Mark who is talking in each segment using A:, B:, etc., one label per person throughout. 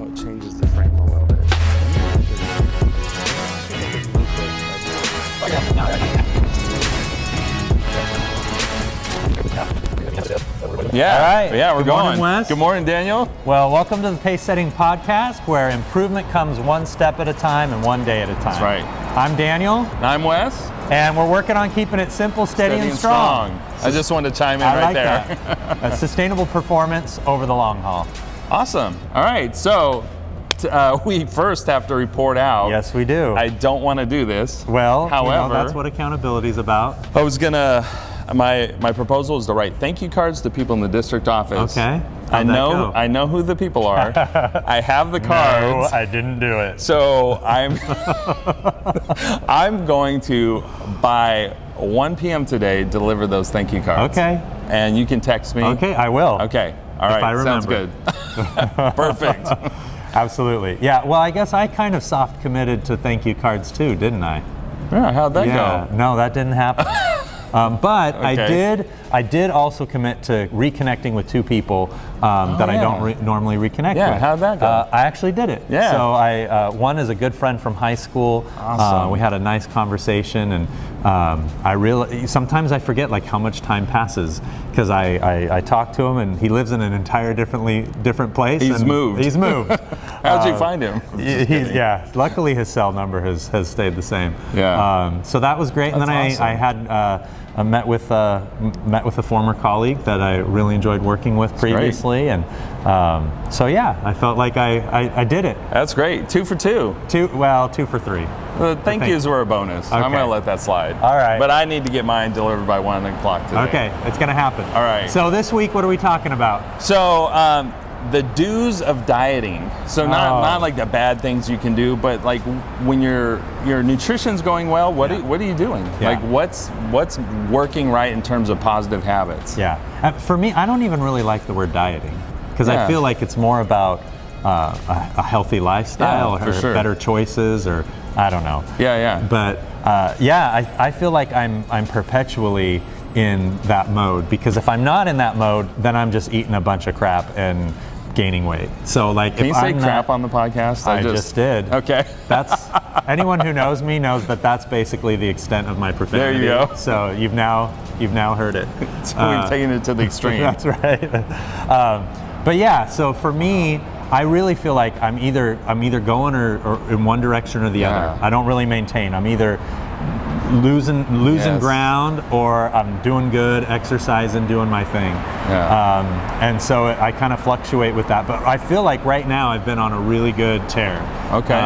A: Oh, it changes the frame a little bit.
B: Yeah,
C: all right.
B: Yeah, we're
C: Good
B: going.
C: Morning, Wes.
B: Good morning, Daniel.
C: Well, welcome to the Pacesetting podcast, where improvement comes one step at a time and one day at a time.
B: That's right.
C: I'm Daniel.
B: And I'm Wes.
C: And we're working on keeping it simple, steady and strong.
B: I just wanted to chime in
C: I
B: right
C: like
B: there.
C: That. A sustainable performance over the long haul.
B: Awesome. All right, so we first have to report out.
C: Yes, we do.
B: I don't want to do this.
C: Well,
B: however,
C: that's what accountability is about.
B: I was gonna. My proposal is to write thank you cards to people in the district office.
C: Okay.
B: I know who the people are. I have the cards.
C: No, I didn't do it.
B: So I'm going to by 1 p.m. today deliver those thank you cards.
C: Okay.
B: And you can text me.
C: Okay, I will.
B: Okay. All right.
C: I remember.
B: Sounds good. Perfect.
C: Absolutely. Yeah. Well, I guess I kind of soft committed to thank you cards too, didn't I?
B: Yeah. How'd that go?
C: No, that didn't happen. But
B: Okay.
C: I did also commit to reconnecting with two people that I don't normally reconnect with.
B: Yeah, how'd that go?
C: I actually did it.
B: Yeah.
C: So one is a good friend from high school.
B: Awesome.
C: We had a nice conversation, and sometimes I forget like how much time passes because I talk to him, and he lives in an entire different place.
B: He's moved.
C: He's moved.
B: How'd you find him?
C: Luckily his cell number has stayed the same.
B: Yeah.
C: So that was great. And then
B: That's awesome.
C: I had met with a former colleague that I really enjoyed working with previously, and so yeah, I felt like I did it.
B: That's great. 2 for 2.
C: 2 for 3.
B: The thank yous were a bonus. I'm
C: Okay.
B: going to let that slide.
C: All right.
B: But I need to get mine delivered by 1 o'clock today.
C: Okay, it's gonna happen.
B: All right.
C: So this week, what are we talking about?
B: So the do's of dieting. So not like the bad things you can do, but like when your nutrition's going well, what are you doing?
C: Yeah.
B: Like what's working right in terms of positive habits?
C: Yeah. For me, I don't even really like the word dieting because I feel like it's more about a healthy lifestyle or
B: sure.
C: better choices, or I don't know.
B: Yeah.
C: But I feel like I'm perpetually in that mode, because if I'm not in that mode, then I'm just eating a bunch of crap and gaining weight. So like,
B: Can
C: if
B: you say
C: I'm
B: crap
C: not,
B: on the podcast?
C: I just did.
B: Okay.
C: That's anyone who knows me knows that's basically the extent of my profanity.
B: There you go.
C: So you've now heard it.
B: So we've taken it to the extreme.
C: That's right. But yeah, so for me, I really feel like I'm either going or in one direction or the other. I don't really maintain. I'm either losing ground, or I'm doing good, exercising, doing my thing.
B: Yeah.
C: And so I kind of fluctuate with that. But I feel like right now I've been on a really good tear.
B: Okay.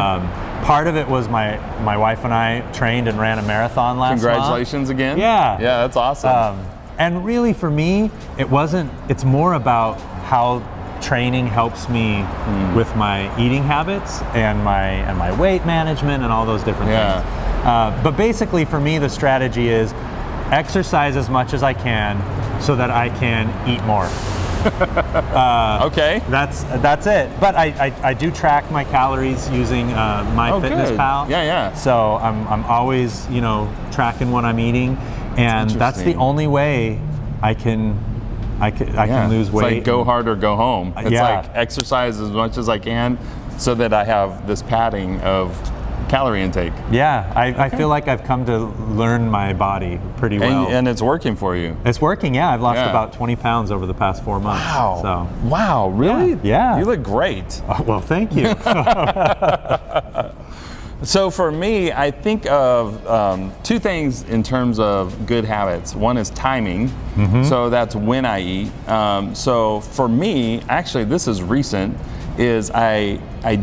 C: Part of it was my wife and I trained and ran a marathon last month.
B: Congratulations again.
C: Yeah.
B: Yeah, that's awesome.
C: And really for me, it's more about how training helps me with my eating habits and my weight management and all those different things. But basically for me, the strategy is exercise as much as I can so that I can eat more.
B: Okay.
C: That's it. But I do track my calories using MyFitnessPal.
B: Yeah.
C: So I'm always tracking what I'm eating, and that's the only way I can lose weight.
B: It's like go hard or go home. It's like exercise as much as I can so that I have this padding of calorie intake.
C: Yeah, I feel like I've come to learn my body pretty well.
B: And it's working for you.
C: It's working, yeah. I've lost about 20 pounds over the past 4 months.
B: Wow.
C: So.
B: Wow, really?
C: Yeah.
B: You look great.
C: Oh, well, thank you.
B: So for me, I think of 2 things in terms of good habits. One is timing, so that's when I eat. So for me, actually this is recent, is I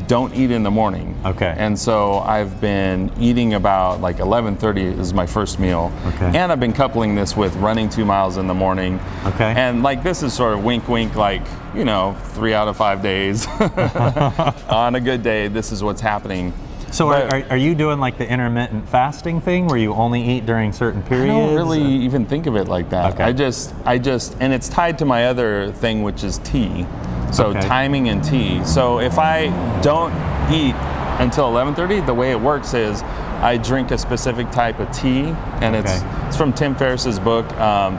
B: don't eat in the morning.
C: Okay.
B: And so I've been eating about like 11:30 is my first meal.
C: Okay.
B: And I've been coupling this with running 2 miles in the morning.
C: Okay.
B: And like this is sort of wink, like 3 out of 5 days. On a good day, this is what's happening.
C: So are you doing like the intermittent fasting thing where you only eat during certain periods?
B: I don't really even think of it like that.
C: Okay.
B: I just, and it's tied to my other thing, which is tea. So timing and tea. So if I don't eat until 11:30, the way it works is I drink a specific type of tea, and it's from Tim Ferriss's book,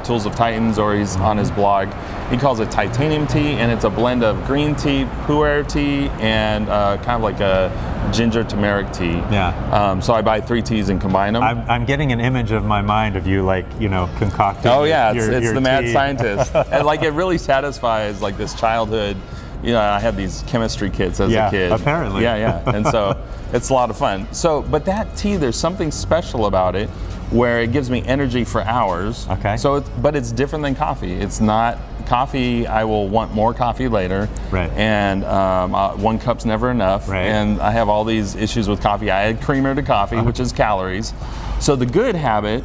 B: Tools of Titans, or he's on his blog. He calls it titanium tea, and it's a blend of green tea, pu'er tea, and kind of like a ginger turmeric tea.
C: Yeah.
B: So I buy 3 teas and combine them.
C: I'm getting an image of my mind of you, like, concocting.
B: Oh yeah,
C: your
B: it's the mad
C: tea.
B: scientist, and like it really satisfies like this childhood. I had these chemistry kits as a kid.
C: Apparently.
B: Yeah, and so it's a lot of fun. So, but that tea, there's something special about it, where it gives me energy for hours.
C: Okay.
B: So, but it's different than coffee. It's not coffee. I will want more coffee later.
C: Right.
B: And 1 cup's never enough.
C: Right.
B: And I have all these issues with coffee. I add creamer to coffee, which is calories. So the good habit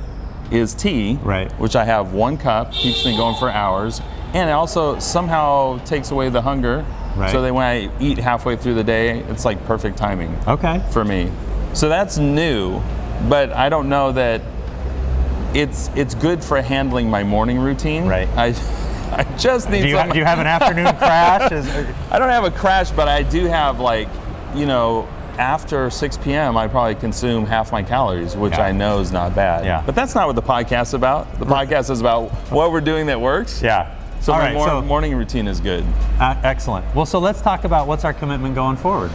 B: is tea,
C: right,
B: which I have 1 cup, keeps me going for hours. And it also somehow takes away the hunger.
C: Right.
B: So that when I eat halfway through the day, it's like perfect timing.
C: Okay.
B: For me. So that's new, but I don't know that it's good for handling my morning routine.
C: Right.
B: I just need
C: do you have an afternoon crash?
B: I don't have a crash, but I do have after 6 p.m. I probably consume half my calories, which I know is not bad.
C: Yeah.
B: But that's not what the podcast is about. The podcast is about what we're doing that works.
C: Yeah.
B: So my morning routine is good.
C: Excellent. Well, so let's talk about what's our commitment going forward.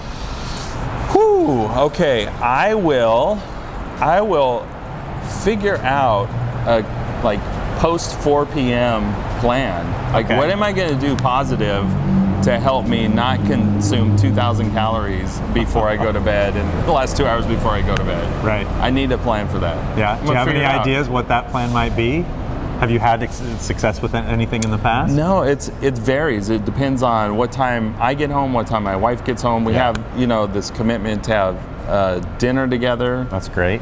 B: Whew, okay, I will figure out a post 4 p.m. plan. What am I going to do positive to help me not consume 2,000 calories before I go to bed and the last 2 hours before I go to bed?
C: Right.
B: I need a plan for that.
C: Yeah. Do you have any ideas what that plan might be? Have you had success with anything in the past?
B: No, it varies. It depends on what time I get home, what time my wife gets home. We have, this commitment to have dinner together.
C: That's great.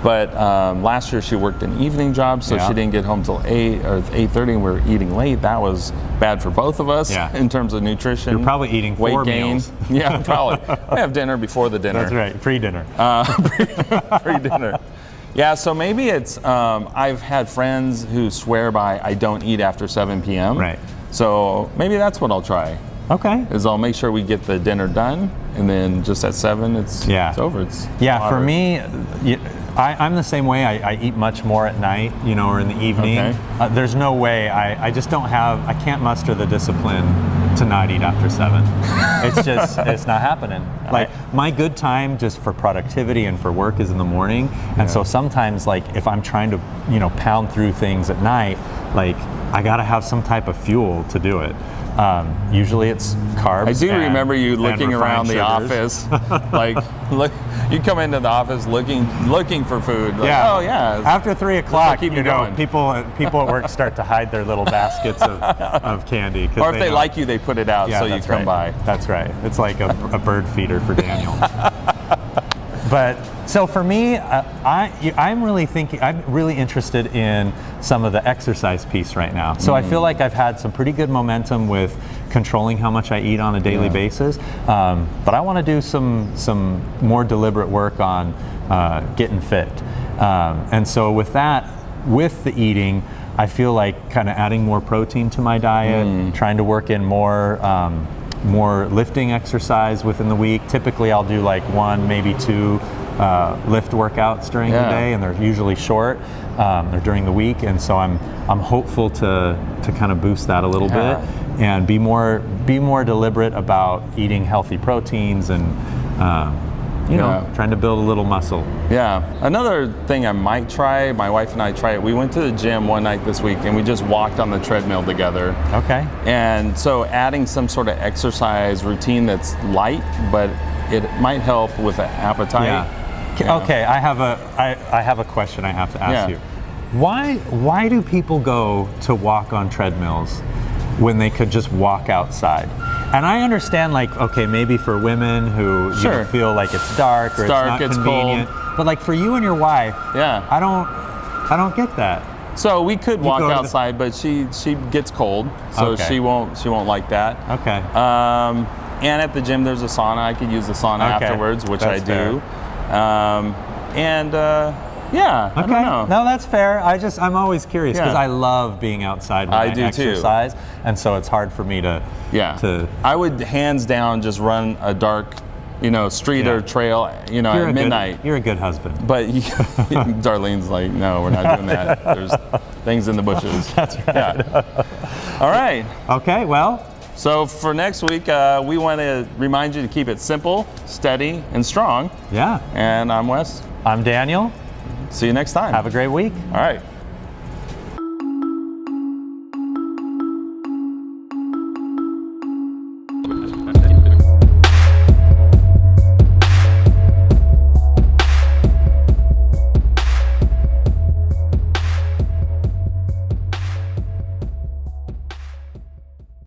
B: But last year she worked an evening job, so she didn't get home till 8 or 8:30, and we were eating late. That was bad for both of us in terms of nutrition.
C: You're probably eating
B: weight
C: 4
B: gain.
C: meals.
B: Yeah, probably. We have dinner before the dinner.
C: That's right, pre-dinner.
B: Pre-dinner. Yeah, so maybe it's, I've had friends who swear by I don't eat after 7 p.m.
C: Right.
B: So maybe that's what I'll try.
C: Okay.
B: Is I'll make sure we get the dinner done, and then just at 7, it's over. It's
C: for me, I'm the same way. I eat much more at night, or in the evening.
B: Okay.
C: There's no way. I just don't have. I can't muster the discipline to not eat after 7. It's not happening. Like my good time just for productivity and for work is in the morning, and so sometimes if I'm trying to pound through things at night, I gotta have some type of fuel to do it. Usually it's carbs.
B: I do remember you looking around the
C: sugars.
B: office, look. You come into the office looking for food. Oh yeah.
C: After 3 o'clock,
B: going.
C: people at work start to hide their little baskets of candy.
B: Or if they like you, they put it out so you come by.
C: That's right. It's like a bird feeder for Daniel. But so for me, I'm really interested in some of the exercise piece right now. So I feel like I've had some pretty good momentum with controlling how much I eat on a daily basis. But I want to do some more deliberate work on getting fit. And so with that, with the eating, I feel like kind of adding more protein to my diet, trying to work in more lifting exercise within the week. Typically I'll do 1, maybe 2 lift workouts during the day, and they're usually short. They're during the week, and so I'm hopeful to kind of boost that a little bit and be more deliberate about eating healthy proteins and trying to build a little muscle.
B: Yeah. Another thing I might try, my wife and I tried, we went to the gym one night this week and we just walked on the treadmill together.
C: Okay.
B: And so adding some sort of exercise routine that's light, but it might help with an appetite.
C: Yeah. Okay, I have a question I have to ask you. Why do people go to walk on treadmills when they could just walk outside? And I understand, maybe for women who feel like it's dark or it's not convenient.
B: Cold.
C: But for you and your wife, I don't get that.
B: So we could walk outside, but she gets cold, so she won't like that.
C: Okay.
B: And at the gym, there's a sauna. I could use the sauna afterwards, which I do. I don't know.
C: No, that's fair. I'm always curious because I love being outside when I
B: do
C: exercise,
B: too.
C: And so it's hard for me to.
B: I would hands down just run a dark street
C: Yeah.
B: or trail, at midnight.
C: You're a good husband.
B: But Darlene's like, no, we're not doing that. There's things in the bushes.
C: That's right.
B: Yeah. All right.
C: Okay, well,
B: So for next week, we want to remind you to keep it simple, steady, and strong.
C: yeah.
B: And I'm Wes.
C: I'm Daniel.
B: See you next time.
C: Have a great week.
B: All right.